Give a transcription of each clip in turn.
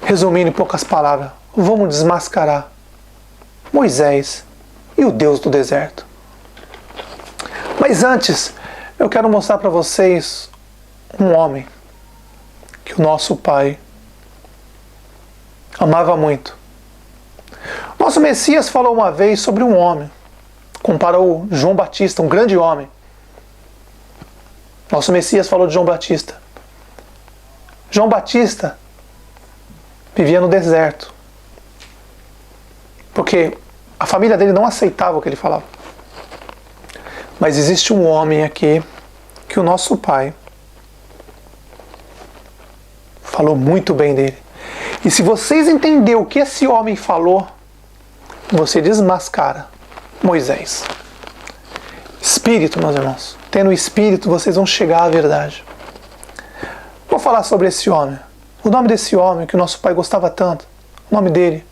Resumindo em poucas palavras, vamos desmascarar Moisés e o Deus do deserto. Mas antes, eu quero mostrar para vocês um homem que o nosso Pai amava muito. Nosso Messias falou uma vez sobre um homem, comparou João Batista, um grande homem. Nosso Messias falou de João Batista. João Batista vivia no deserto, porque a família dele não aceitava o que ele falava. Mas existe um homem aqui que o nosso Pai falou muito bem dele. E se vocês entenderem o que esse homem falou, você desmascara Moisés. Espírito, meus irmãos. Tendo o Espírito, vocês vão chegar à verdade. Vou falar sobre esse homem. O nome desse homem que o nosso Pai gostava tanto, o nome dele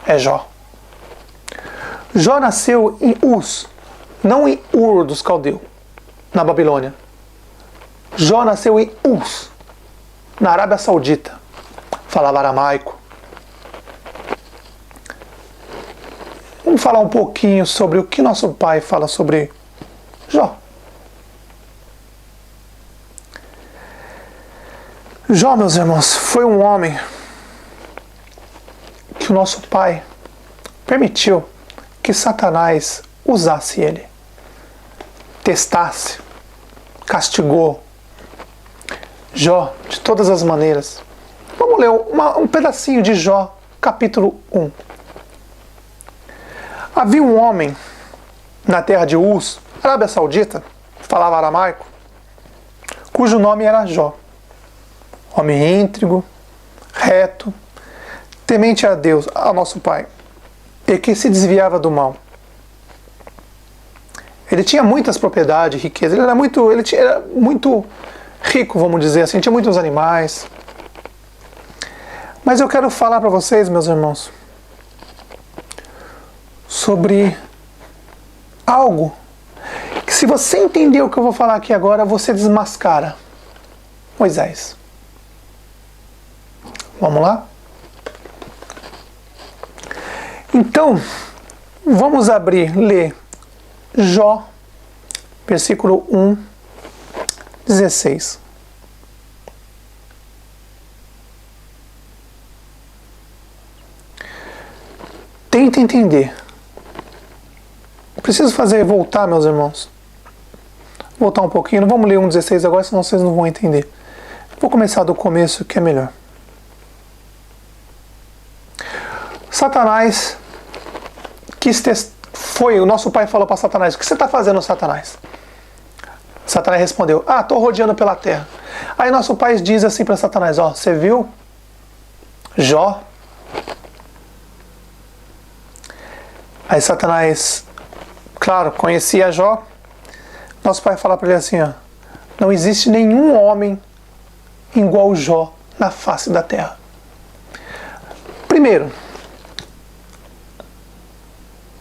é Jó. Jó nasceu em Uz, não em Ur dos Caldeus, na Babilônia. Jó nasceu em Uz, na Arábia Saudita. Falava aramaico. Vamos falar um pouquinho sobre o que nosso Pai fala sobre Jó. Jó, meus irmãos, foi um homem que o nosso Pai permitiu que Satanás usasse ele, testasse, castigou Jó de todas as maneiras. Vamos ler um pedacinho de Jó, capítulo 1. Havia um homem na terra de Uz, Arábia Saudita, falava aramaico, cujo nome era Jó. Homem íntegro, reto, temente a Deus, ao nosso Pai, e que se desviava do mal. Ele tinha muitas propriedades, riquezas, ele era muito rico, vamos dizer assim, tinha muitos animais. Mas eu quero falar para vocês, meus irmãos, sobre algo que, se você entender o que eu vou falar aqui agora, você desmascara Moisés. Vamos lá? Então, vamos ler Jó, versículo 1, 16. Tenta entender. Preciso voltar, meus irmãos. Voltar um pouquinho. Não vamos ler 1,16 agora, senão vocês não vão entender. Vou começar do começo, que é melhor. Satanás o nosso Pai falou para Satanás: o que você está fazendo, Satanás? Satanás respondeu: estou rodeando pela terra. Aí nosso Pai diz assim para Satanás: você viu Jó? Aí Satanás, claro, conhecia Jó. Nosso Pai fala para ele assim: não existe nenhum homem igual Jó na face da terra. Primeiro,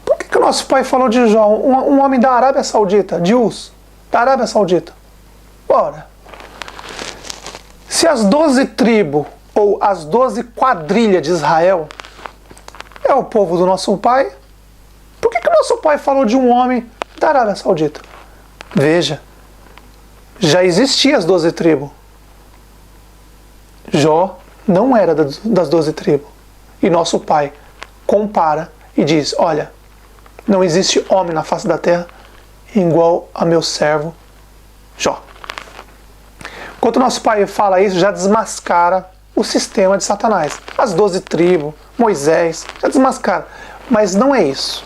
por que o nosso Pai falou de Jó, um homem da Arábia Saudita, de Uz, da Arábia Saudita? Ora, se as 12 tribos ou as 12 quadrilhas de Israel é o povo do nosso Pai, por que o nosso Pai falou de um homem da Arábia Saudita? Veja, já existiam as 12 tribos. Jó não era das 12 tribos. E nosso Pai compara e diz: olha, não existe homem na face da terra igual a meu servo Jó. Quando nosso Pai fala isso, já desmascara o sistema de Satanás. As 12 tribos, Moisés, já desmascara. Mas não é isso.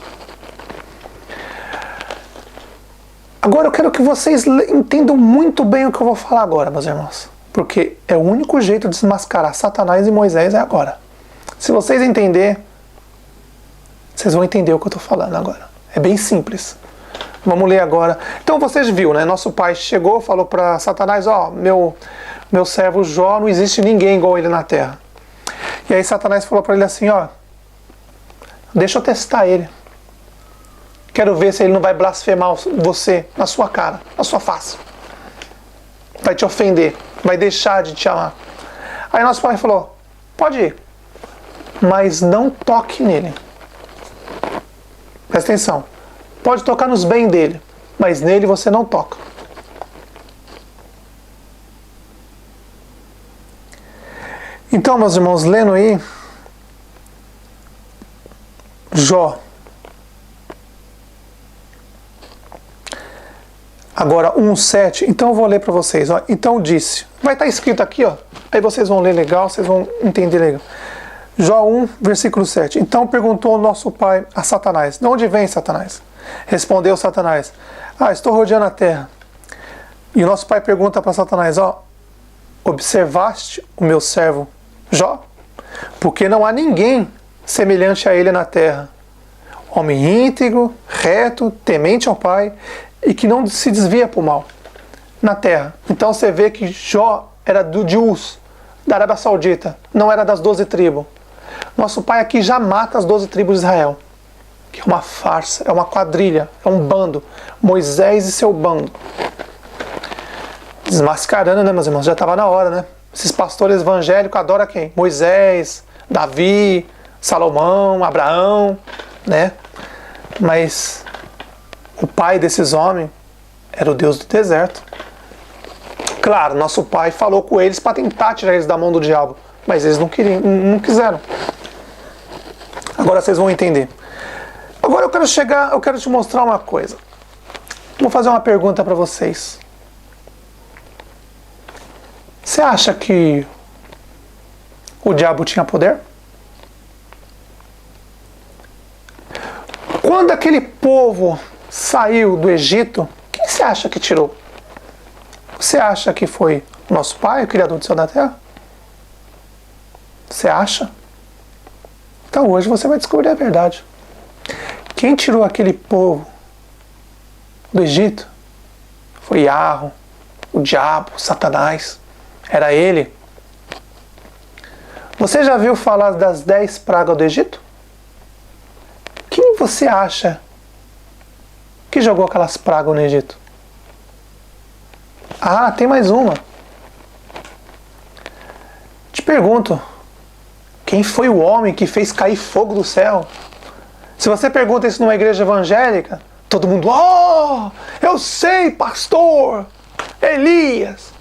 Agora eu quero que vocês entendam muito bem o que eu vou falar agora, meus irmãos. Porque é o único jeito de desmascarar Satanás e Moisés é agora. Se vocês entenderem, vocês vão entender o que eu estou falando agora. É bem simples. Vamos ler agora. Então vocês viram, né? Nosso Pai chegou, falou para Satanás: meu servo Jó, não existe ninguém igual ele na terra. E aí Satanás falou para ele assim: deixa eu testar ele. Quero ver se ele não vai blasfemar você na sua cara, na sua face. Vai te ofender, vai deixar de te amar. Aí nosso Pai falou: Pode ir, mas não toque nele. Presta atenção. Pode tocar nos bens dele, mas nele você não toca. Então, meus irmãos, lendo aí, Jó. Agora, 1:7. Então eu vou ler para vocês. Ó. Então disse. Vai estar escrito aqui, ó. Aí vocês vão ler legal, vocês vão entender legal. Jó 1, versículo 7. Então perguntou o nosso pai a Satanás: de onde vem, Satanás? Respondeu Satanás: estou rodeando a terra. E o nosso pai pergunta para Satanás: observaste o meu servo Jó? Porque não há ninguém semelhante a ele na terra. Homem íntegro, reto, temente ao Pai e que não se desvia para o mal na terra. Então você vê que Jó era de Uz, da Arábia Saudita, não era das 12 tribos. Nosso pai aqui já mata as 12 tribos de Israel, que é uma farsa, é uma quadrilha, é um bando. Moisés e seu bando. Desmascarando, né, meus irmãos? Já estava na hora, né? Esses pastores evangélicos adoram quem? Moisés, Davi, Salomão, Abraão, né? Mas o pai desses homens era o Deus do deserto. Claro, nosso pai falou com eles para tentar tirar eles da mão do diabo, mas eles não queriam, não quiseram. Agora vocês vão entender. Agora eu quero te mostrar uma coisa. Vou fazer uma pergunta para vocês. Você acha que o diabo tinha poder? Quando aquele povo saiu do Egito, quem você acha que tirou? Você acha que foi nosso pai, o Criador do céu e da terra? Você acha? Então hoje você vai descobrir a verdade. Quem tirou aquele povo do Egito foi Yahweh, o diabo, Satanás. Era ele. Você já viu falar das 10 pragas do Egito? Quem você acha que jogou aquelas pragas no Egito? Tem mais uma. Te pergunto, quem foi o homem que fez cair fogo do céu? Se você pergunta isso numa igreja evangélica, todo mundo, eu sei, pastor, Elias.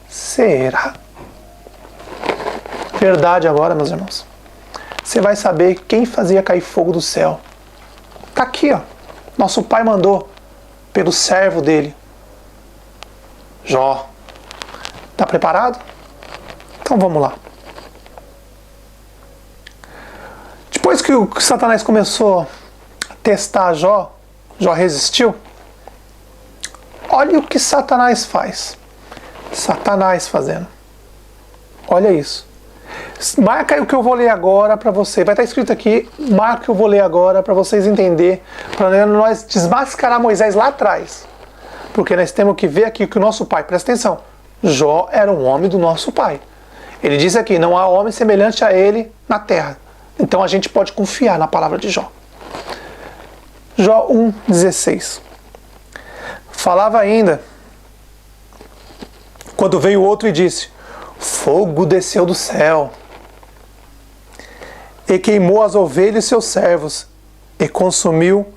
Será? Verdade agora, meus irmãos. Você vai saber quem fazia cair fogo do céu. Tá aqui, ó. Nosso pai mandou pelo servo dele, Jó. Tá preparado? Então vamos lá. Depois que o Satanás começou a testar Jó, Jó resistiu. Olha o que Satanás faz. Satanás fazendo. Olha isso. Marca aí o que eu vou ler agora para você. Vai estar escrito aqui. Marca o que eu vou ler agora para vocês entenderem. Para nós desmascarar Moisés lá atrás. Porque nós temos que ver aqui que o nosso pai, presta atenção, Jó era um homem do nosso pai. Ele diz aqui, não há homem semelhante a ele na terra. Então a gente pode confiar na palavra de Jó. Jó 1,16. Falava ainda, quando veio outro e disse, fogo desceu do céu, e queimou as ovelhas e seus servos, e consumiu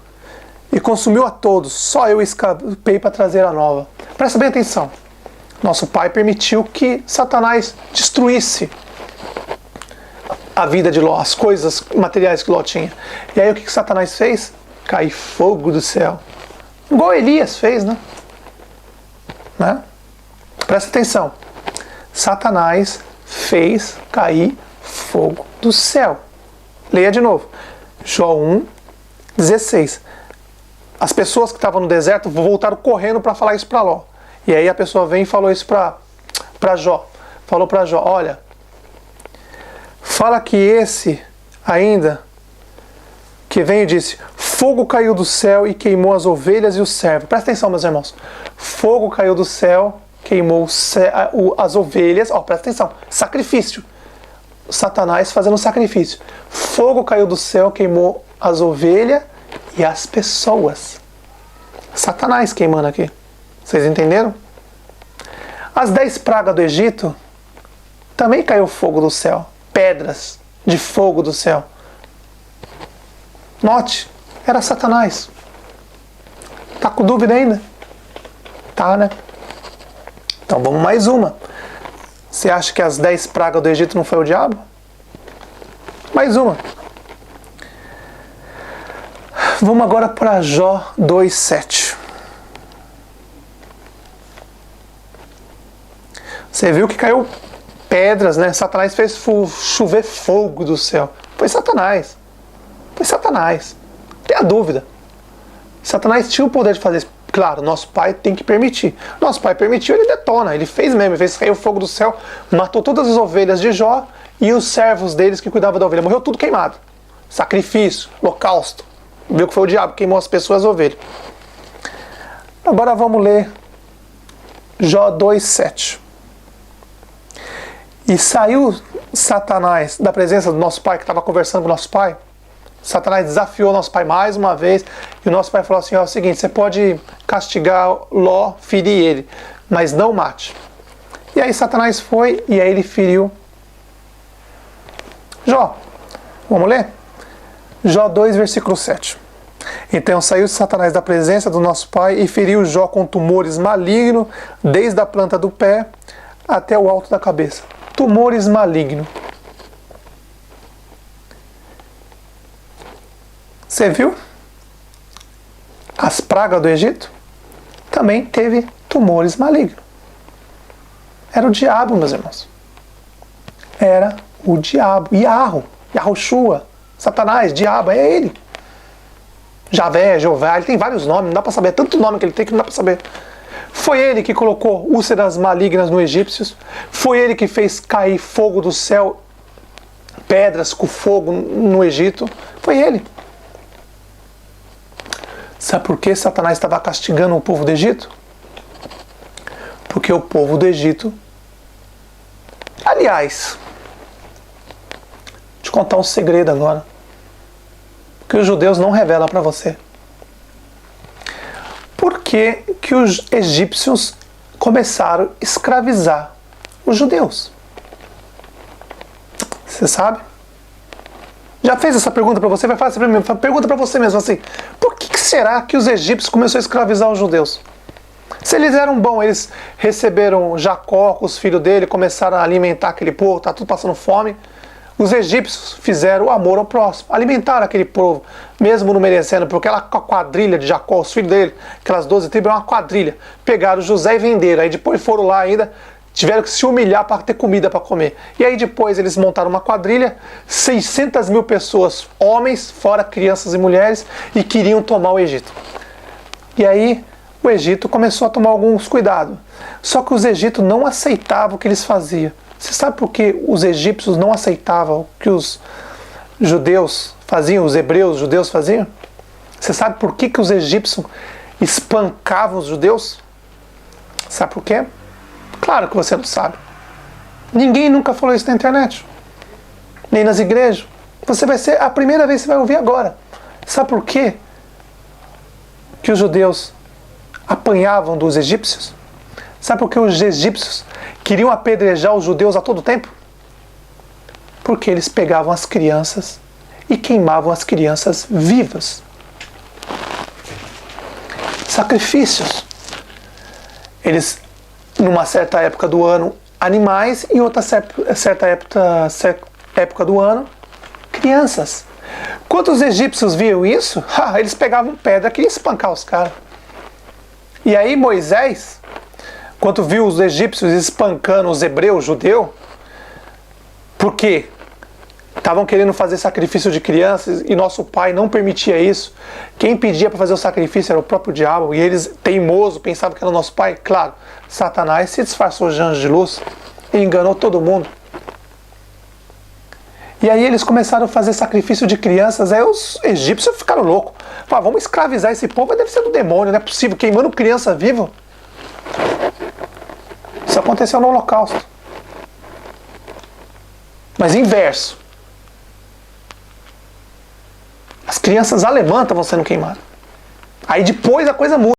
a todos, só eu escapei para trazer a nova. Presta bem atenção. Nosso pai permitiu que Satanás destruísse a vida de Ló, as coisas materiais que Ló tinha. E aí o que Satanás fez? Cair fogo do céu. Igual Elias fez, né? Presta atenção. Satanás fez cair fogo do céu. Leia de novo. Jó 1,16. As pessoas que estavam no deserto voltaram correndo para falar isso para Ló. E aí a pessoa vem e falou isso para Jó. Falou para Jó, olha, fala que esse ainda que veio e disse, fogo caiu do céu e queimou as ovelhas e os servos. Presta atenção, meus irmãos. Fogo caiu do céu, queimou as ovelhas. Presta atenção. Sacrifício. Satanás fazendo sacrifício. Fogo caiu do céu, queimou as ovelhas e as pessoas. Satanás queimando aqui. Vocês entenderam? As 10 pragas do Egito também caiu fogo do céu, pedras de fogo do céu. Note, era Satanás. Tá com dúvida ainda? Tá, né? Então vamos mais uma. Você acha que as 10 pragas do Egito não foi o diabo? Mais uma. Vamos agora para Jó 2:7. Você viu que caiu pedras, né? Satanás fez chover fogo do céu. Foi Satanás. Foi Satanás. Não tem a dúvida. Satanás tinha o poder de fazer isso. Claro, nosso pai tem que permitir. Nosso pai permitiu, ele detona. Ele fez mesmo. Ele fez cair o fogo do céu, matou todas as ovelhas de Jó e os servos deles que cuidavam da ovelha. Morreu tudo queimado. Sacrifício, holocausto. Viu que foi o diabo que queimou as pessoas e as ovelhas. Agora vamos ler Jó 2:7. E saiu Satanás da presença do nosso pai, que estava conversando com o nosso pai. Satanás desafiou nosso pai mais uma vez. E o nosso pai falou assim: ó, é o seguinte, você pode castigar Ló, ferir ele, mas não mate. E aí Satanás foi e aí ele feriu Jó. Vamos ler? Jó 2, versículo 7. Então saiu Satanás da presença do nosso pai e feriu Jó com tumores malignos, desde a planta do pé até o alto da cabeça. Tumores malignos. Você viu? As pragas do Egito também teve tumores malignos. Era o diabo, meus irmãos. Era o diabo. Yahushua, Satanás, diabo, é ele. Javé, Jeová, ele tem vários nomes, não dá para saber. É tanto nome que ele tem que não dá para saber. Foi ele que colocou úlceras malignas nos egípcios. Foi ele que fez cair fogo do céu, pedras com fogo no Egito. Foi ele. Sabe por que Satanás estava castigando o povo do Egito? Porque o povo do Egito... Aliás, vou te contar um segredo agora, que os judeus não revelam para você. Por que que os egípcios começaram a escravizar os judeus? Você sabe? Já fez essa pergunta para você? Vai fazer essa pergunta para você mesmo assim. Por que será que os egípcios começaram a escravizar os judeus? Se eles eram bons, eles receberam Jacó com os filhos dele, começaram a alimentar aquele povo, tá tudo passando fome. Os egípcios fizeram o amor ao próximo, alimentaram aquele povo, mesmo não merecendo, porque aquela quadrilha de Jacó, os filhos dele, aquelas 12 tribos, é uma quadrilha. Pegaram José e venderam, aí depois foram lá ainda, tiveram que se humilhar para ter comida para comer. E aí depois eles montaram uma quadrilha, 600 mil pessoas, homens, fora crianças e mulheres, e queriam tomar o Egito. E aí o Egito começou a tomar alguns cuidados. Só que os egípcios não aceitavam o que eles faziam. Você sabe por que os egípcios não aceitavam o que os judeus faziam, os hebreus, os judeus faziam? Você sabe por que os egípcios espancavam os judeus? Sabe por quê? Claro que você não sabe. Ninguém nunca falou isso na internet, nem nas igrejas. Você vai ser a primeira vez que você vai ouvir agora. Sabe por quê que os judeus apanhavam dos egípcios? Sabe por que os egípcios queriam apedrejar os judeus a todo tempo? Porque eles pegavam as crianças e queimavam as crianças vivas. Sacrifícios. Eles, numa certa época do ano, animais, e em outra certa época do ano, crianças. Quando os egípcios viam isso, eles pegavam pedra e queriam espancar os caras. E aí Moisés, quando viu os egípcios espancando os hebreus, judeus, porque estavam querendo fazer sacrifício de crianças e nosso pai não permitia isso. Quem pedia para fazer o sacrifício era o próprio diabo, e eles, teimosos, pensavam que era o nosso pai. Claro, Satanás se disfarçou de anjo de luz e enganou todo mundo. E aí eles começaram a fazer sacrifício de crianças. Aí os egípcios ficaram loucos. Falaram, vamos escravizar esse povo, deve ser do demônio, não é possível, queimando criança viva. Isso aconteceu no Holocausto. Mas inverso. As crianças alemãs estavam sendo queimadas. Aí depois a coisa muda.